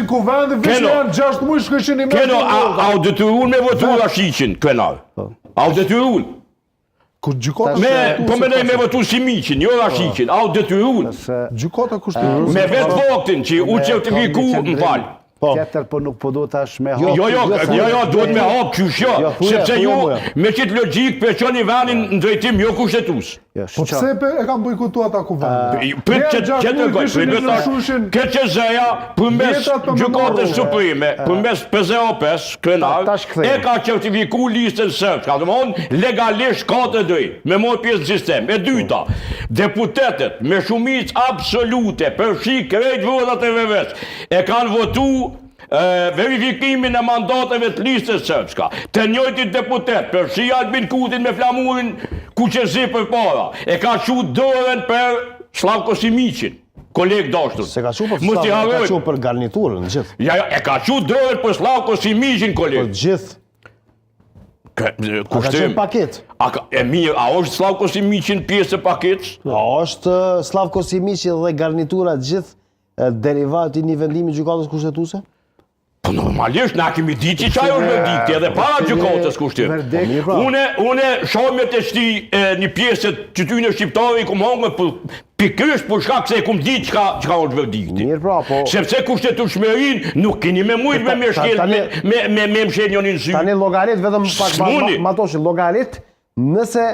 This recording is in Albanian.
Kuvendi veç janë 6 muaj shkëshin i me... Keno, a u detyrun me votu Rashiqin, kënar? A u detyrun? Po me me votu Simiqin, jo Rashiqin, a u detyrun? Gjykata kushtimisë. Me vetë faktin që u certifiku, më falë. Tjetër, po nuk po do tash me hapë. Jo, duhet me hapë qyshja, sepse ju me qitë logjik për qëni venin në drejtim jo kushtetus. Po pse e kam bojkotu ata kuvendi? Këtë që zëja, përmes gjykatës supreme, përmes PZO5, krenar, e ka certifiku listën sërbska, dhe më honë legalisht ka të drejt, me mojë pjesë në sistem. E dyta, deputetet me shumic absolute, përfshi krejt votat e VVS, e kanë votu verifikimin e mandateve të listës sërbska. Të njëjtit deputet, përfshi Albin Kutin me flamurin Kuqezi për para, e ka qu dorën për Slavko Simiqin, koleg dashtur. Se ka qu për Slavko, ka qu për garniturën, gjithë. Ja, e ka qu dorën për Slavko Simiqin, koleg. Për gjithë. A ka qenë paket? E mirë, a është Slavko Simiqin pjesë e paketës? A është Slavko Simiqin dhe garnitura gjithë derivat i një vendimi gjykatës kushtetuse? Po normalisht, na kemi ditë që ajo është verdikti, edhe para gjykatës kushtim. Une shamjet e shti një pjesë që ty në shqiptari i kum hangë pikrisht për shkak se e kum ditë çka është verdikti. Mirë pra, po... Sepse kushtetueshmërin nuk keni me mujtë me shkel me mshenjon në sy. Tani llogarit vetëm pak matoshin, llogarit nëse